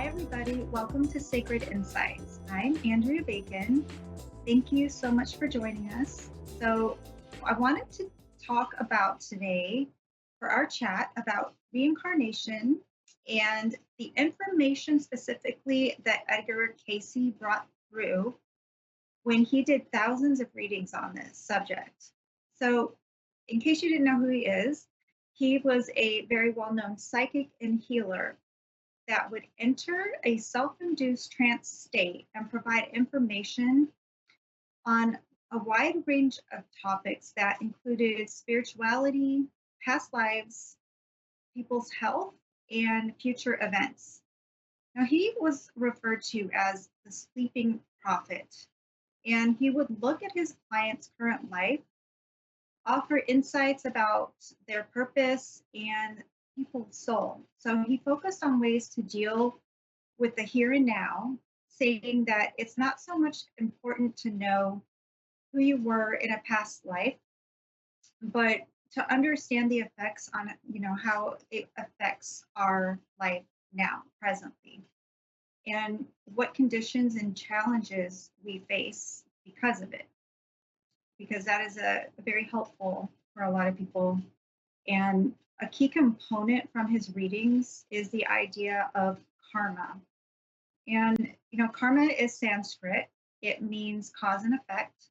everybody. Welcome to Sacred Insights. I'm Andrea Bacon. Thank you so much for joining us. I wanted to talk about today for our chat about reincarnation and the information specifically that Edgar Casey brought through when he did thousands of readings on this subject. So, in case you didn't know who he was a very well known psychic and healer that would enter a self induced trance state and provide information on a wide range of topics that included spirituality, past lives, people's health, and future events. Now, he was referred to as the sleeping prophet, and he would look at his client's current life, offer insights about their purpose and people's soul. So he focused on ways to deal with the here and now, saying that it's not so much important to know who you were in a past life, but to understand the effects on, how it affects our life now, presently, and what conditions and challenges we face because of it. Because that is very helpful for a lot of people. And a key component from his readings is the idea of karma. And, karma is Sanskrit. It means cause and effect.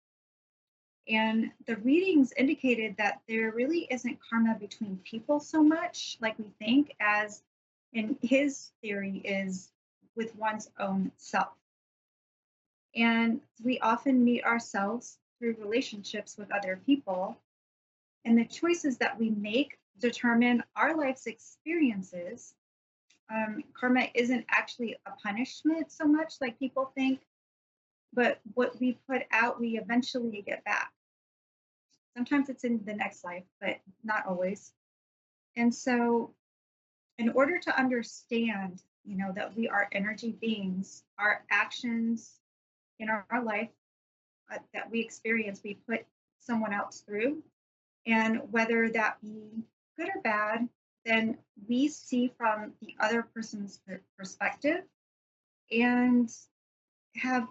And the readings indicated that there really isn't karma between people so much like we think, as in his theory is with one's own self. And we often meet ourselves through relationships with other people. And the choices that we make determine our life's experiences. Karma isn't actually a punishment so much like people think, but what we put out, we eventually get back. Sometimes it's in the next life, but not always. And so, in order to understand, that we are energy beings, our actions in our life that we experience, we put someone else through. And whether that be good or bad, then we see from the other person's perspective and have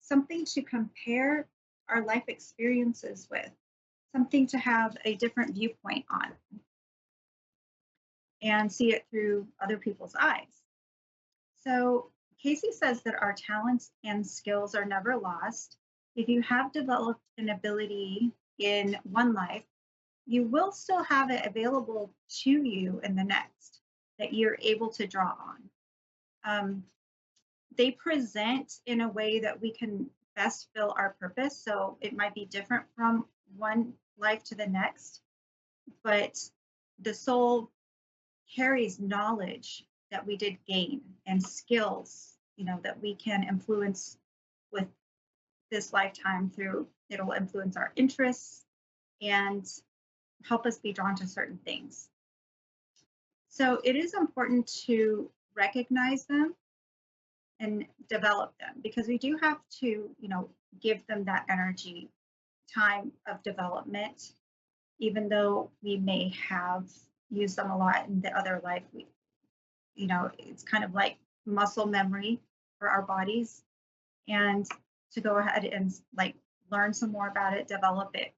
something to compare our life experiences with, something to have a different viewpoint on, and see it through other people's eyes. So, Casey says that our talents and skills are never lost. If you have developed an ability in one life, you will still have it available to you in the next that you're able to draw on. They present in a way that we can best fill our purpose. So it might be different from one life to the next, but the soul carries knowledge that we did gain and skills, that we can influence with this lifetime through, it'll influence our interests and help us be drawn to certain things. So it is important to recognize them and develop them, because we do have to, give them that energy, time of development, even though we may have used them a lot in the other life. It's kind of like muscle memory for our bodies, and to go ahead and learn some more about it, develop it,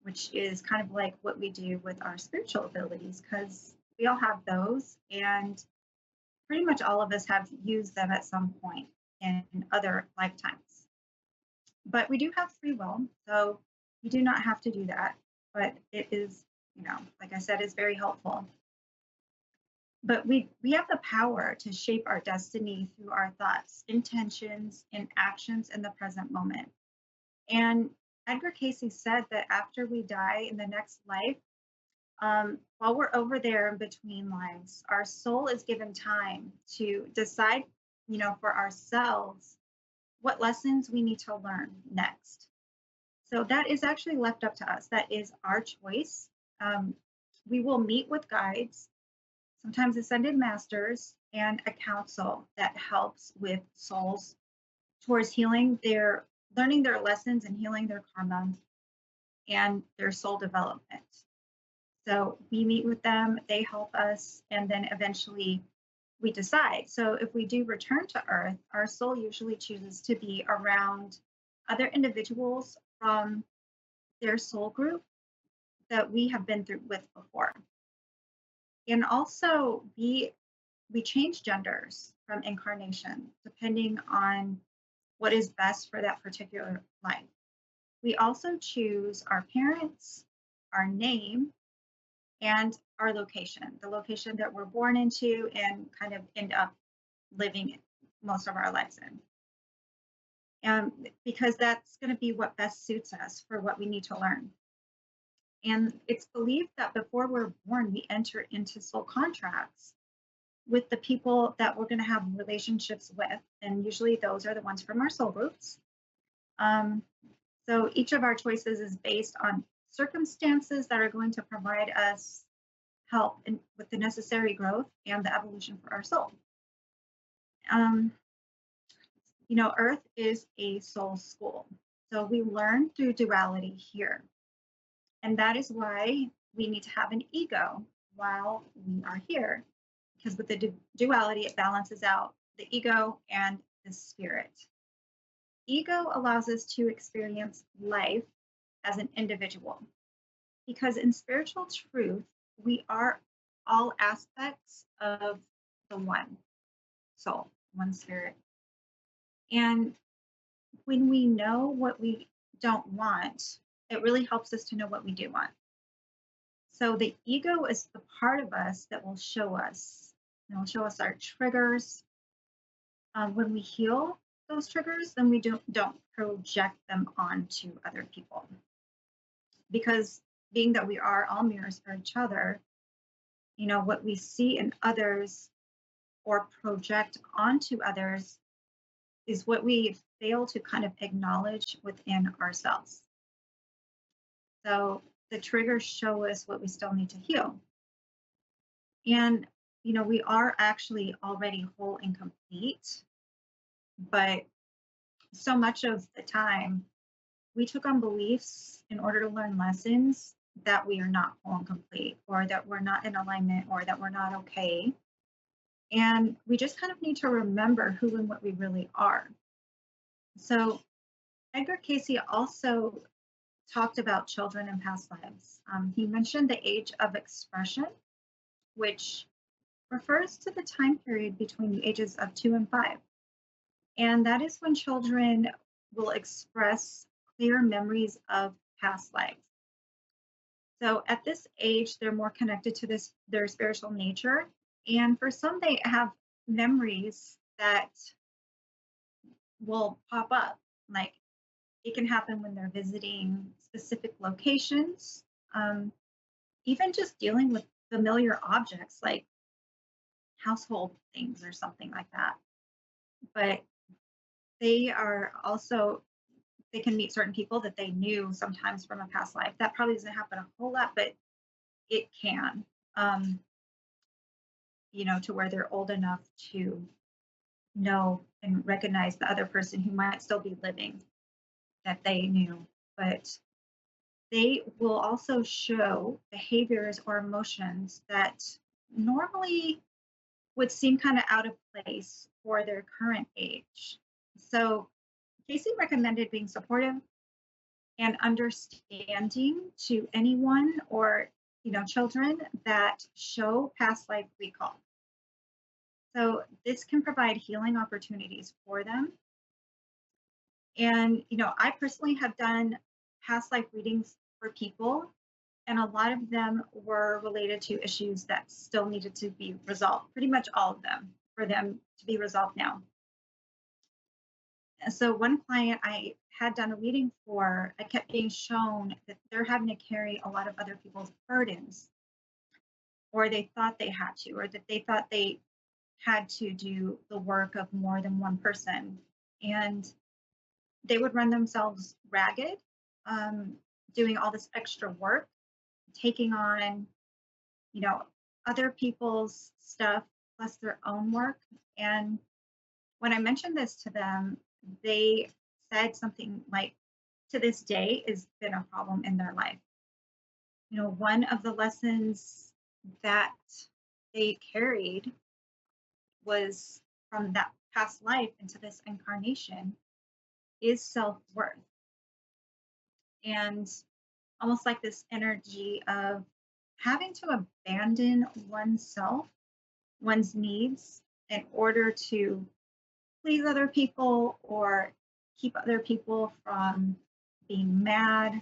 which is kind of like what we do with our spiritual abilities, because we all have those, and pretty much all of us have used them at some point in other lifetimes. But we do have free will, so you do not have to do that. But it is, like I said, is very helpful. But we have the power to shape our destiny through our thoughts, intentions, and actions in the present moment. And Edgar Casey said that after we die in the next life, while we're over there in between lives, our soul is given time to decide, for ourselves what lessons we need to learn next. So that is actually left up to us. That is our choice. We will meet with guides, sometimes ascended masters, and a council that helps with souls towards learning their lessons and healing their karma and their soul development. So we meet with them, they help us, and then eventually we decide. So if we do return to Earth, our soul usually chooses to be around other individuals from their soul group that we have been through with before. And also we change genders from incarnation depending on what is best for that particular life. We also choose our parents, our name, and our location, the location that we're born into and kind of end up living most of our lives in. Because that's going to be what best suits us for what we need to learn. And it's believed that before we're born, we enter into soul contracts with the people that we're going to have relationships with. And usually those are the ones from our soul groups. Um, so each of our choices is based on circumstances that are going to provide us help with the necessary growth and the evolution for our soul. Um, Earth is a soul school. So we learn through duality here. And that is why we need to have an ego while we are here. Because with the duality, it balances out the ego and the spirit. Ego allows us to experience life as an individual. Because in spiritual truth, we are all aspects of the one soul, one spirit. And when we know what we don't want, it really helps us to know what we do want. So the ego is the part of us that will show us, it'll show us our triggers. When we heal those triggers, then we don't project them onto other people. Because being that we are all mirrors for each other, what we see in others or project onto others is what we fail to kind of acknowledge within ourselves. So the triggers show us what we still need to heal. And, we are actually already whole and complete, but so much of the time we took on beliefs in order to learn lessons that we are not whole and complete, or that we're not in alignment, or that we're not okay. And we just kind of need to remember who and what we really are. So Edgar Casey also talked about children in past lives. He mentioned the age of expression, which refers to the time period between the ages of 2 and 5. And that is when children will express clear memories of past lives. So at this age, they're more connected to their spiritual nature. And for some, they have memories that will pop up. Like it can happen when they're visiting specific locations, even just dealing with familiar objects like household things or something like that. But they are also, they can meet certain people that they knew sometimes from a past life. That probably doesn't happen a whole lot, but it can, to where they're old enough to know and recognize the other person who might still be living that they knew. But they will also show behaviors or emotions that normally would seem kind of out of place for their current age. So Casey recommended being supportive and understanding to anyone or children that show past life recall. So this can provide healing opportunities for them. And I personally have done past life readings for people, and a lot of them were related to issues that still needed to be resolved, pretty much all of them, for them to be resolved now. And so one client I had done a reading for, I kept being shown that they're having to carry a lot of other people's burdens, or they thought they had to, or that they thought they had to do the work of more than one person. And they would run themselves ragged, doing all this extra work, taking on, you know, other people's stuff plus their own work. And when I mentioned this to them, they said something like, to this day, has been a problem in their life. One of the lessons that they carried was from that past life into this incarnation is self-worth. And almost like this energy of having to abandon oneself, one's needs, in order to please other people or keep other people from being mad,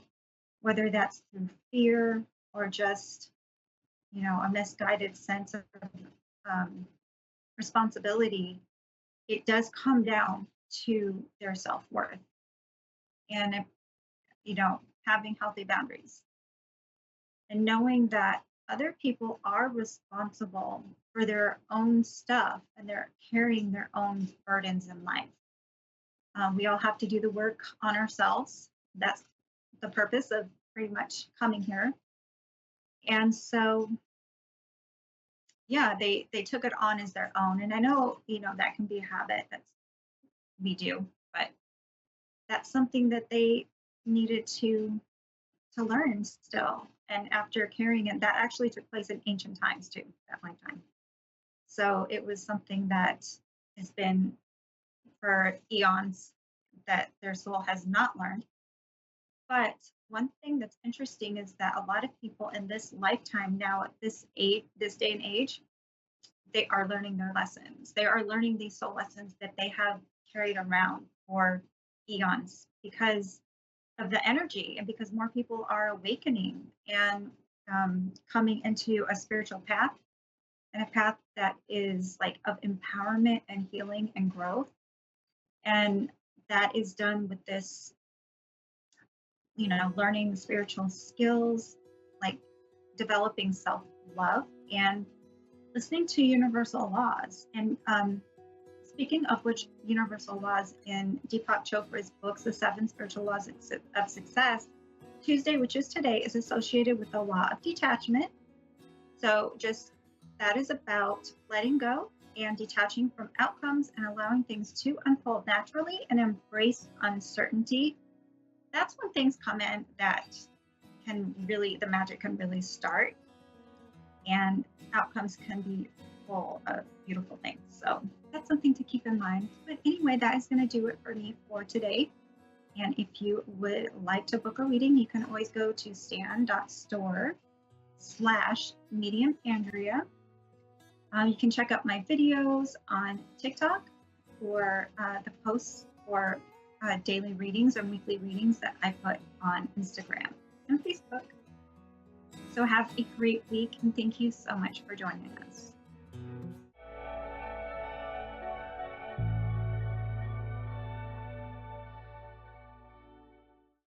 whether that's through fear or just, a misguided sense of um, responsibility. It does come down to their self-worth and, having healthy boundaries and knowing that other people are responsible for their own stuff and they're carrying their own burdens in life. We all have to do the work on ourselves. That's the purpose of pretty much coming here. And so, yeah, they took it on as their own. And I know, that can be a habit that we do, but that's something that they needed to learn still. And after carrying it, that actually took place in ancient times too, that lifetime. So it was something that has been for eons that their soul has not learned. But one thing that's interesting is that a lot of people in this lifetime now at this age, this day and age, they are learning their lessons. They are learning these soul lessons that they have carried around for eons because of the energy and because more people are awakening and coming into a spiritual path and a path that is like of empowerment and healing and growth. And that is done with this, learning spiritual skills, like developing self love and listening to universal laws. And speaking of which, universal laws in Deepak Chopra's books, The Seven Spiritual Laws of Success, Tuesday, which is today, is associated with the law of detachment. So just that is about letting go and detaching from outcomes and allowing things to unfold naturally and embrace uncertainty. That's when things come in that the magic can really start and outcomes can be full of beautiful things. So that's something to keep in mind. But anyway, that is going to do it for me for today. And if you would like to book a reading, you can always go to stan.store/medium Andrea. You can check out my videos on TikTok for the posts for daily readings or weekly readings that I put on Instagram and Facebook. So have a great week and thank you so much for joining us.